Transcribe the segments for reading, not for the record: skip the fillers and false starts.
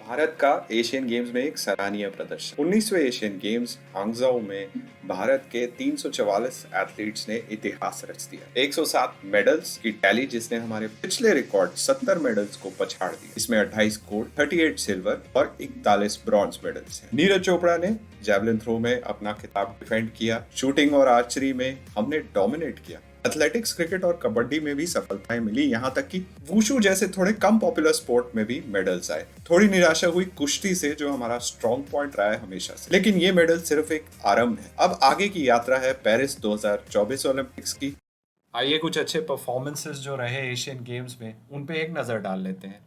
भारत का Asian games में एक सराहनीय प्रदर्शन। 19वें एशियन गेम्स हांगझाओ में भारत के 344 एथलीट्स ने इतिहास रच दिया। 107 मेडल्स की टैली जिसने हमारे पिछले रिकॉर्ड 70 मेडल्स को पछाड़ दिया। इसमें 28 गोल्ड, 38 सिल्वर और 41 ब्रॉन्ज मेडल्स हैं। नीरज चोपड़ा ने जैवलिन थ्रो में अपना खिताब डिफेंड किया। शूटिंग और आर्चरी में हमने डोमिनेट किया। एथलेटिक्स, क्रिकेट और कबड्डी में भी सफलताएं मिली, यहाँ तक कि वुशु जैसे थोड़े कम पॉपुलर स्पोर्ट में भी मेडल्स आए। थोड़ी निराशा हुई कुश्ती से, जो हमारा स्ट्रॉन्ग पॉइंट रहा है हमेशा से, लेकिन ये मेडल सिर्फ एक आरंभ है। अब आगे की यात्रा है पेरिस 2024 ओलंपिक्स की। आइए कुछ अच्छे परफॉर्मेंसेस जो रहे एशियन गेम्स में उन पे एक नजर डाल लेते हैं।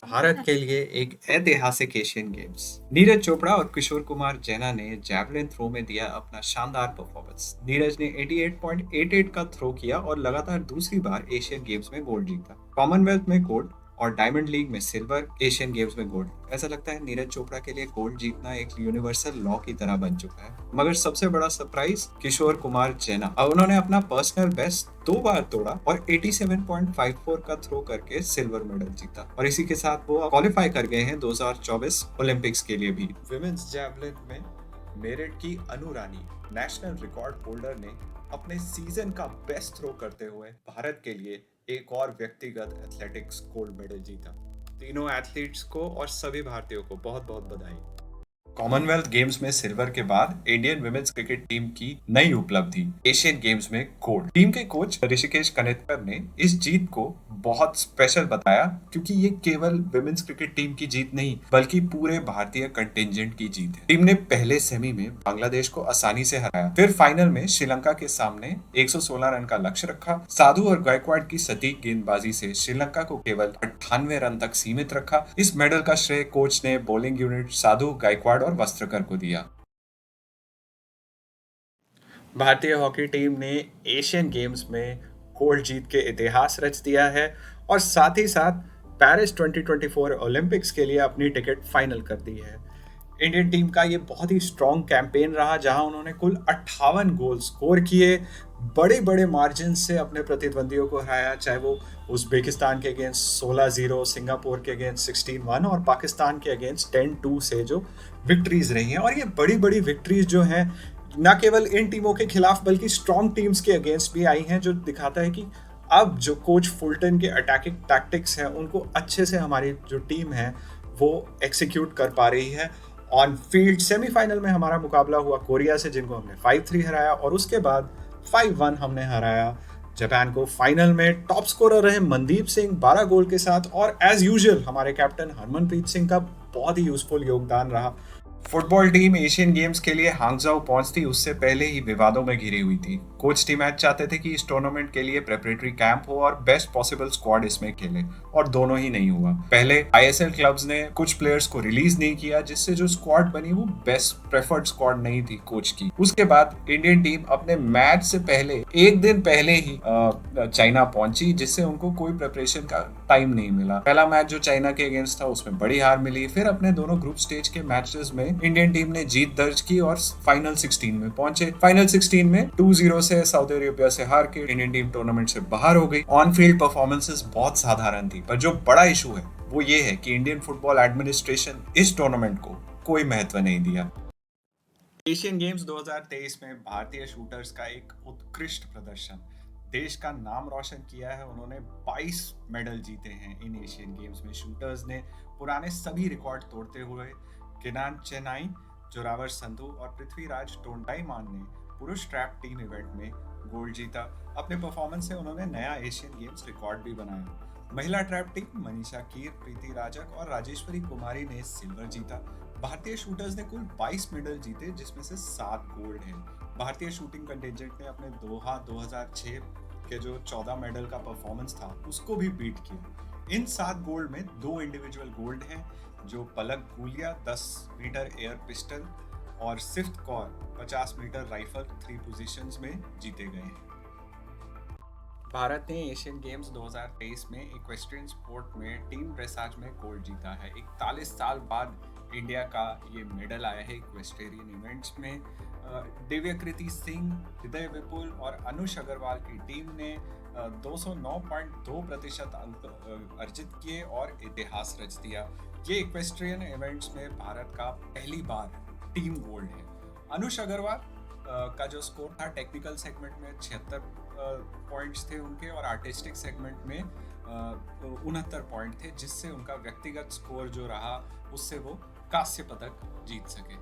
भारत के लिए एक ऐतिहासिक एशियन गेम्स। नीरज चोपड़ा और किशोर कुमार जैना ने जैवलिन थ्रो में दिया अपना शानदार परफॉर्मेंस। नीरज ने 88.88 का थ्रो किया और लगातार दूसरी बार एशियन गेम्स में गोल्ड जीता। कॉमनवेल्थ में गोल्ड और डायमंड लीग में सिल्वर, एशियन गेम्स में गोल्ड। ऐसा लगता है नीरज चोपड़ा के लिए गोल्ड जीतना एक यूनिवर्सल लॉ की तरह बन चुका है। मगर सबसे बड़ा सरप्राइज किशोर कुमार जैना। अब उन्होंने अपना पर्सनल बेस्ट 2 बार तोड़ा और 87.54 का थ्रो करके सिल्वर मेडल जीता, और इसी के साथ वो क्वालिफाई कर गए हैं 2024 ओलंपिक्स के लिए भी। विमेंस जैवलिन में मेरठ की अनु रानी, नेशनल रिकॉर्ड होल्डर, ने अपने सीजन का बेस्ट थ्रो करते हुए भारत के लिए एक और व्यक्तिगत एथलेटिक्स गोल्ड मेडल जीता। तीनों एथलीट्स को और सभी भारतीयों को बहुत बहुत बधाई। कॉमनवेल्थ गेम्स में सिल्वर के बाद इंडियन विमेन्स क्रिकेट टीम की नई उपलब्धि, एशियन गेम्स में गोल्ड। टीम के कोच ऋषिकेश कनितकर ने इस जीत को बहुत स्पेशल बताया, क्योंकि ये केवल विमेन्स क्रिकेट टीम की जीत नहीं बल्कि पूरे भारतीय कंटिंजेंट की जीत है। टीम ने पहले सेमी में बांग्लादेश को आसानी से हराया, फिर फाइनल में श्रीलंका के सामने 116 रन का लक्ष्य रखा। साधु और गायकवाड़ की सटीक गेंदबाजी से श्रीलंका को केवल 98 रन तक सीमित रखा। इस मेडल का श्रेय कोच ने बॉलिंग यूनिट साधु, गायकवाड़ और वस्त्रकर को दिया। भारतीय हॉकी टीम ने एशियन गेम्स में गोल्ड जीत के इतिहास रच दिया है और साथ ही साथ पेरिस 2024 ओलंपिक्स के लिए अपनी टिकट फाइनल कर दी है। इंडियन टीम का ये बहुत ही स्ट्रॉन्ग कैंपेन रहा, जहां उन्होंने कुल 58 गोल स्कोर किए, बड़े बड़े मार्जिन से अपने प्रतिद्वंदियों को हराया, चाहे वो उज्बेकिस्तान के अगेंस्ट 16-0, सिंगापुर के अगेंस्ट 16-1 और पाकिस्तान के अगेंस्ट 10-2 से जो विक्ट्रीज रही हैं। और ये बड़ी बड़ी विक्ट्रीज जो हैं न केवल इन टीमों के खिलाफ बल्कि स्ट्रॉन्ग टीम्स के अगेंस्ट भी आई हैं, जो दिखाता है कि अब जो कोच फुलटन के अटैकिंग टैक्टिक्स हैं उनको अच्छे से हमारी जो टीम है वो एक्सिक्यूट कर पा रही है। ऑन फील्ड सेमीफाइनल में हमारा मुकाबला हुआ कोरिया से, जिनको हमने 5-3 हराया, और उसके बाद 5-1 हमने हराया जापान को। फाइनल में टॉप स्कोरर रहे मनदीप सिंह 12 गोल के साथ, और एज यूजुअल हमारे कैप्टन हरमनप्रीत सिंह का बहुत ही यूजफुल योगदान रहा। फुटबॉल टीम एशियन गेम्स के लिए हांगझाओ पहुंचती उससे पहले ही विवादों में घिरी हुई थी। कोच टीम मैच चाहते थे कि इस टूर्नामेंट के लिए प्रेपरेटरी कैंप हो और बेस्ट पॉसिबल स्क्वाड इसमें खेले, और दोनों ही नहीं हुआ। पहले आईएसएल क्लब्स ने कुछ प्लेयर्स को रिलीज नहीं किया, जिससे जो स्क्वाड बनी वो बेस्ट प्रेफर्ड स्क्वाड नहीं थी कोच की। उसके बाद इंडियन टीम अपने मैच से पहले एक दिन पहले ही चाइना पहुंची, जिससे उनको कोई प्रिपरेशन का टाइम नहीं मिला। पहला मैच जो चाइना के अगेंस्ट था उसमें बड़ी हार मिली। फिर अपने दोनों ग्रुप स्टेज के मैचेस में इंडियन टीम ने जीत दर्ज की और फाइनल 16 में पहुंचे। फाइनल 16 में 2-0 से सऊदी अरेबिया से हार के इंडियन टीम टूर्नामेंट से बाहर हो गई। ऑन फील्ड परफॉर्मेंसेस बहुत साधारण थी, पर जो बड़ा इशू है वो ये है कि इंडियन फुटबॉल एडमिनिस्ट्रेशन इस टूर्नामेंट को कोई महत्व नहीं दिया। एशियन गेम्स 2023 में भारतीय शूटर्स का एक उत्कृष्ट प्रदर्शन, देश का नाम रोशन किया है। उन्होंने 22 मेडल जीते हैं इन एशियन गेम्स में। शूटर्स ने पुराने सभी रिकॉर्ड तोड़ते हुए किनान चेनाई, जोरावर संधू और पृथ्वीराज टोंडाईमान ने पुरुष ट्रैप टीम इवेंट में गोल्ड जीता। अपने परफॉर्मेंस से उन्होंने नया एशियन गेम्स रिकॉर्ड भी बनाया। महिला ट्रैप टीम मनीषा कीर, प्रीति राजक और राजेश्वरी कुमारी ने सिल्वर जीता। भारतीय शूटर्स ने कुल 22 मेडल जीते, जिसमें से 7 गोल्ड हैं। भारतीय शूटिंग कंटिंजेंट ने अपने दोहा 2006 के जो 14 मेडल का परफॉर्मेंस था उसको भी बीट किया। इन 7 गोल्ड में 2 इंडिविजुअल गोल्ड हैं, जो पलक गुलिया 10 मीटर एयर पिस्टल और सिफ्त कौर 50 मीटर राइफल 3 पोजीशंस में जीते गए हैं। भारत ने एशियन गेम्स 2023 में इक्वेस्ट्रियन स्पोर्ट में टीम ड्रेसाज में गोल्ड जीता है। 41 साल बाद इंडिया का ये मेडल आया है इक्वेस्ट्रियन इवेंट्स में। दिव्यकृति सिंह, हृदय विपुल और अनुष अग्रवाल की टीम ने 209.2% अंक अर्जित किए और इतिहास रच दिया। ये इक्वेस्ट्रियन इवेंट्स में भारत का पहली बार टीम गोल्ड है। अनुष अग्रवाल का जो स्कोर था टेक्निकल सेगमेंट में 76 पॉइंट्स थे उनके, और आर्टिस्टिक सेगमेंट में 69 पॉइंट थे, जिससे उनका व्यक्तिगत स्कोर जो रहा उससे वो कांस्य पदक जीत सके।